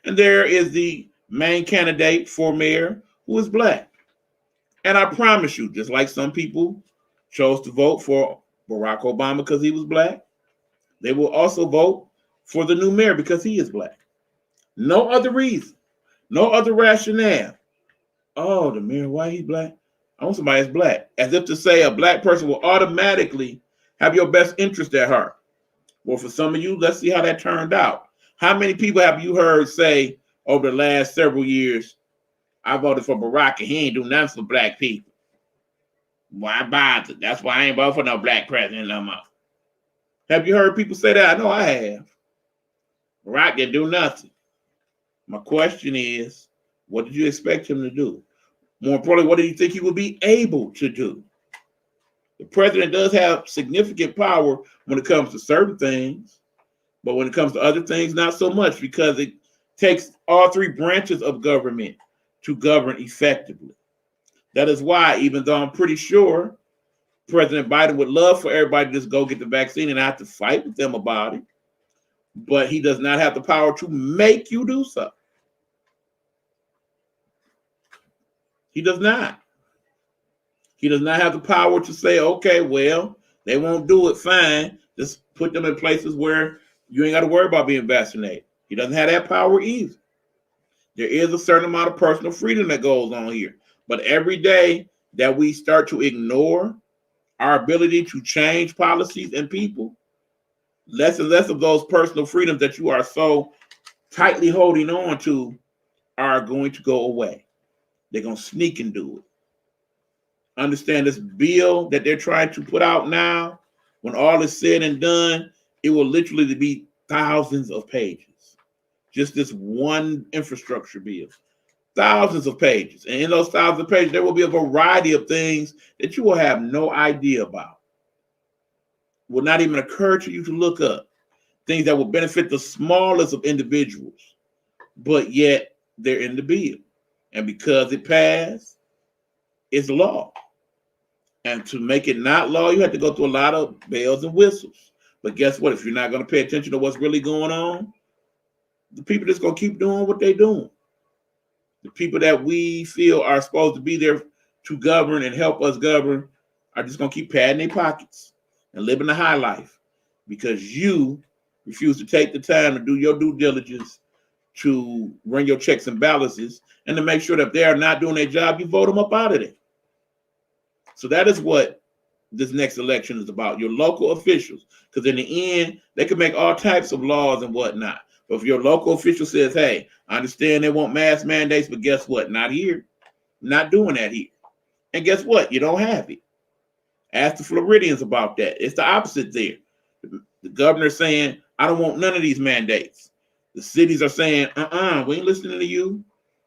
And there is the main candidate for mayor, who is black. And I promise you, just like some people chose to vote for Barack Obama because he was black, they will also vote for the new mayor because he is black. No other reason, no other rationale. Oh, the mayor, why he black? I want somebody that's black. As if to say a black person will automatically have your best interest at heart. Well, for some of you, let's see how that turned out. How many people have you heard say over the last several years, I voted for Barack and he ain't do nothing for black people? Why bother? That's why I ain't vote for no black president no more. Have you heard people say that? I know I have. Barack didn't do nothing. My question is, what did you expect him to do? More importantly, what do you think he would be able to do? The president does have significant power when it comes to certain things, but when it comes to other things, not so much, because it takes all 3 branches of government to govern effectively. That is why, even though I'm pretty sure President Biden would love for everybody to just go get the vaccine and not have to fight with them about it, but he does not have the power to make you do so. He does not. He does not have the power to say, okay, well, they won't do it, fine. Just put them in places where you ain't got to worry about being vaccinated. He doesn't have that power either. There is a certain amount of personal freedom that goes on here. But every day that we start to ignore our ability to change policies and people, less and less of those personal freedoms that you are so tightly holding on to are going to go away. They're going to sneak and do it. Understand this bill that they're trying to put out now, when all is said and done, it will literally be thousands of pages. Just this one infrastructure bill. Thousands of pages. And in those thousands of pages, there will be a variety of things that you will have no idea about. Will not even occur to you to look up. Things that will benefit the smallest of individuals. But yet, they're in the bill. And because it passed, it's law. And to make it not law, you have to go through a lot of bells and whistles. But guess what? If you're not going to pay attention to what's really going on, the people that's going to keep doing what they're doing. The people that we feel are supposed to be there to govern and help us govern are just going to keep padding their pockets and living the high life because you refuse to take the time to do your due diligence to run your checks and balances and to make sure that if they are not doing their job, you vote them up out of there. So that is what this next election is about, your local officials. Because in the end, they can make all types of laws and whatnot. But if your local official says, hey, I understand they want mask mandates, but guess what? Not here. Not doing that here. And guess what? You don't have it. Ask the Floridians about that. It's the opposite there. The governor's saying, I don't want none of these mandates. The cities are saying, we ain't listening to you.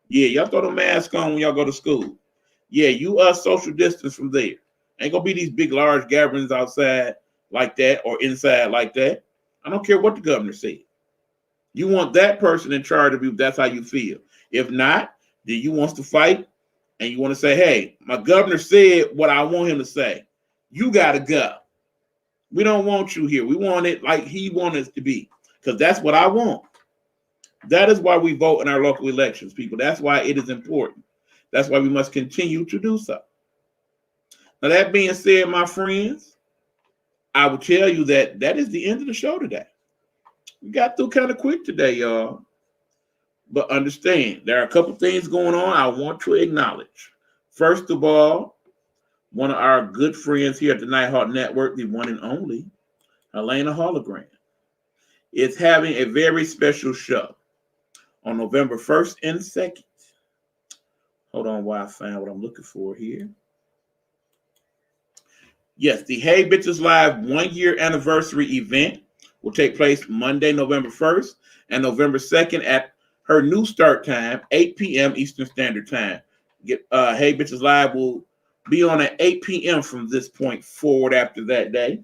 Yeah, y'all throw the mask on when y'all go to school. Yeah, you social distance from there. Ain't gonna be these big, large gatherings outside like that or inside like that. I don't care what the governor said. You want that person in charge of you. That's how you feel. If not, then you want to fight and you want to say, hey, my governor said what I want him to say. You got to go. We don't want you here. We want it like he wants it to be, because that's what I want. That is why we vote in our local elections, people. That's why it is important. That's why we must continue to do so. Now, that being said, my friends, I will tell you that that is the end of the show today. We got through kind of quick today, y'all. But understand, there are a couple things going on I want to acknowledge. First of all, one of our good friends here at the Nighthawk Network, the one and only, Helena Hologram, is having a very special show on November 1st and 2nd. Hold on while I find what I'm looking for here. Yes, the Hey Bitches Live 1-year anniversary event will take place Monday, November 1st and November 2nd at her new start time, 8 p.m. Eastern Standard Time. Hey Bitches Live will be on at 8 p.m. from this point forward after that day.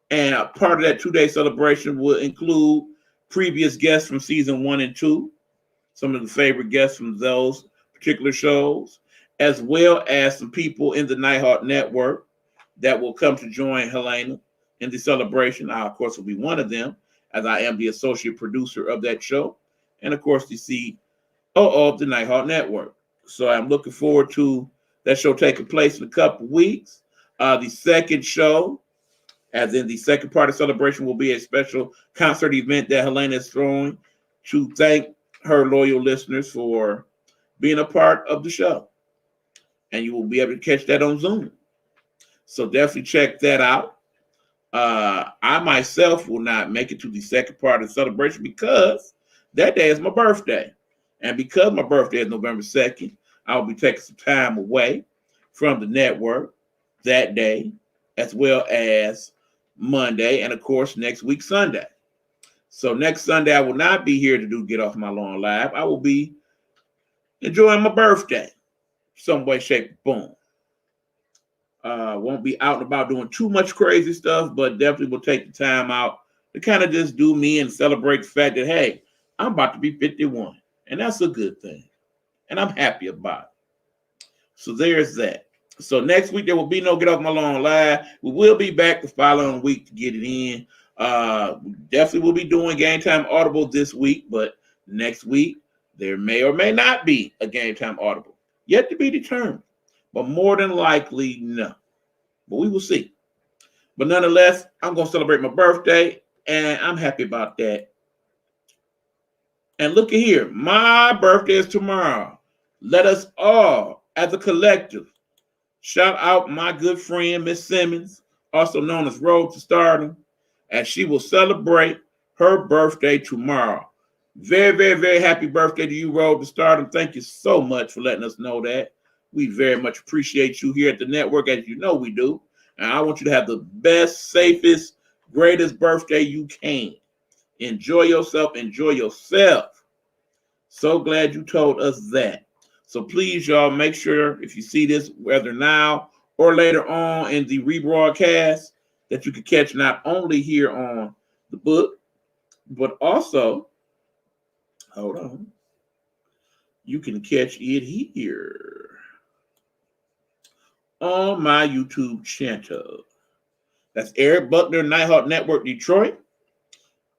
And a part of that 2-day celebration will include previous guests from season 1 and 2, some of the favorite guests from those particular shows, as well as some people in the Nighthawk Network that will come to join Helena in the celebration. I, of course, will be one of them, as I am the associate producer of that show, and, of course, the CEO of the Nighthawk Network. So I'm looking forward to that show taking place in a couple weeks. The second show, as in the second part of celebration, will be a special concert event that Helena is throwing to thank her loyal listeners for being a part of the show. And you will be able to catch that on Zoom. So definitely check that out. I myself will not make it to the second part of the celebration because that day is my birthday. And because my birthday is November 2nd, I'll be taking some time away from the network that day, as well as Monday, and of course, next week, Sunday. So next Sunday, I will not be here to do Get Off My Lawn Live. I will be enjoying my birthday, some way, shape, boom. Won't be out and about doing too much crazy stuff, but definitely will take the time out to kind of just do me and celebrate the fact that, hey, I'm about to be 51. And that's a good thing. And I'm happy about it. So there's that. So next week, there will be no Get Off My Lawn Live. We will be back the following week to get it in. Definitely will be doing Game Time Audible this week, but next week, there may or may not be a Game Time Audible. Yet to be determined. But more than likely, no. But we will see. But nonetheless, I'm going to celebrate my birthday, and I'm happy about that. And look at here. My birthday is tomorrow. Let us all, as a collective, shout out my good friend, Miss Simmons, also known as Road to Stardom, as she will celebrate her birthday tomorrow. Very, very, very happy birthday to you, Road to Stardom. Thank you so much for letting us know that. We very much appreciate you here at the network, as you know we do. And I want you to have the best, safest, greatest birthday you can. Enjoy yourself. Enjoy yourself. So glad you told us that. So please, y'all, make sure if you see this, whether now or later on in the rebroadcast, that you can catch not only here on the book, but also, hold on, you can catch it here on my YouTube channel. That's Eric Buckner, Nighthawk Network Detroit.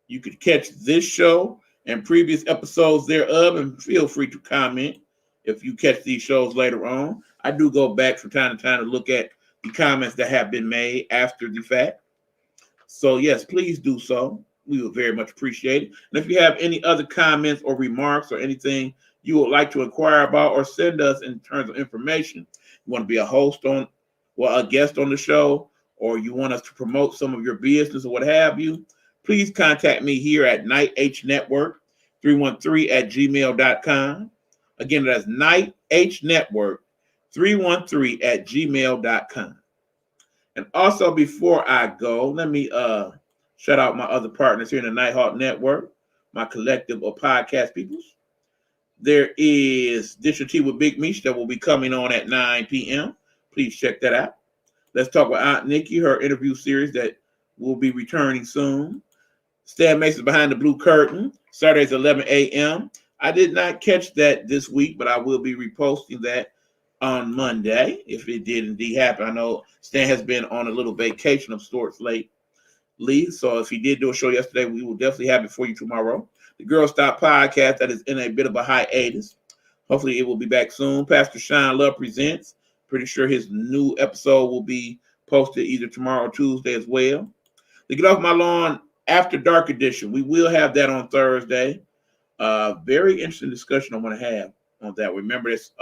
You could catch this show and previous episodes thereof, and feel free to comment if you catch these shows later on. I do go back from time to time to look at the comments that have been made after the fact. So yes, please do so. We would very much appreciate it. And if you have any other comments or remarks or anything you would like to inquire about or send us in terms of information, you want to be a host on, well, a guest on the show, or you want us to promote some of your business or what have you, please contact me here at nighthnetwork313@gmail.com. Again, that's nighthnetwork313@gmail.com. And also, before I go, let me shout out my other partners here in the Nighthawk Network, my collective of podcast peoples. There is Dish or Tea with Big Meech that will be coming on at 9 p.m. Please check that out. Let's talk with Aunt Nikki, her interview series that will be returning soon. Stan Mason Behind the Blue Curtain, Saturdays 11 a.m. I did not catch that this week, but I will be reposting that on Monday if it did indeed happen. I know Stan has been on a little vacation of sorts lately, so if he did do a show yesterday, we will definitely have it for you tomorrow. The Girl Stop podcast that is in a bit of a hiatus. Hopefully it will be back soon. Pastor Sean Love presents. Pretty sure his new episode will be posted either tomorrow or Tuesday as well. To get off my lawn after dark edition, we will have that on Thursday. Very interesting discussion I want to have on that. Remember, it's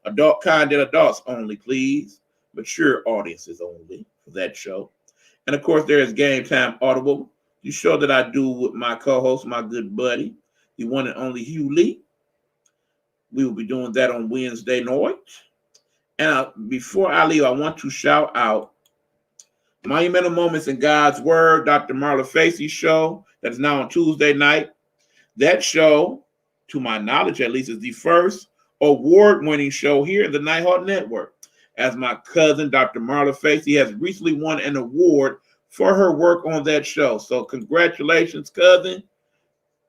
adult content, adults only, please. Mature audiences only for that show. And of course, there is Game Time Audible, the show that I do with my co-host, my good buddy, the one and only Hugh Lee. We will be doing that on Wednesday night. And before I leave, I want to shout out Monumental Moments in God's Word, Dr. Marla Facey's show that is now on Tuesday night. That show, to my knowledge at least, is the first award-winning show here in the Nighthawk Network. As my cousin, Dr. Marla Facey, has recently won an award for her work on that show. So congratulations, cousin.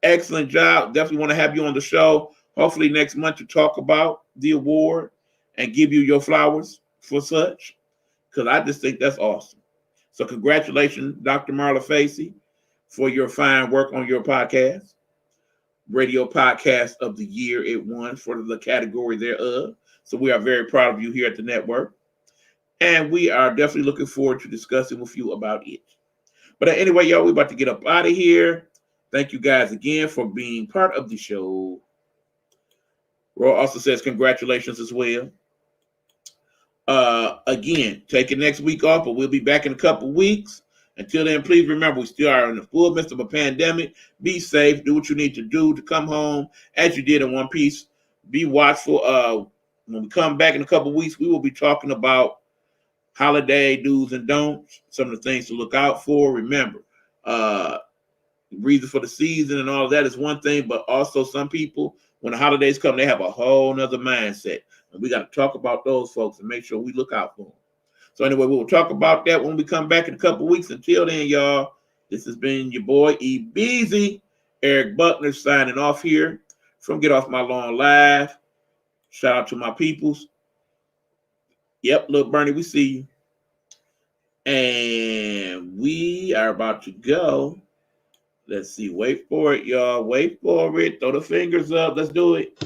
Excellent job. Definitely want to have you on the show. Hopefully next month to talk about the award and give you your flowers for such, because I just think that's awesome. So congratulations, Dr. Marla Facey, for your fine work on your podcast. Radio Podcast of the Year it won for the category thereof. So we are very proud of you here at the network. And we are definitely looking forward to discussing with you about it. But anyway, y'all, we're about to get up out of here. Thank you guys again for being part of the show. Roy also says congratulations as well. Again, taking next week off, but we'll be back in a couple weeks. Until then, please remember, we still are in the full midst of a pandemic. Be safe. Do what you need to do to come home as you did in one piece. Be watchful. When we come back in a couple weeks, we will be talking about holiday do's and don'ts, some of the things to look out for. Remember, reason for the season and all of that is one thing, but also some people, when the holidays come, they have a whole nother mindset. And we got to talk about those folks and make sure we look out for them. So anyway, we will talk about that when we come back in a couple weeks. Until then, y'all, this has been your boy, E. Beezy. Eric Buckner signing off here from Get Off My Lawn Live. Shout out to my peoples. Yep, look, Bernie, we see you. And we are about to go. Let's see. Wait for it, y'all. Wait for it. Throw the fingers up. Let's do it.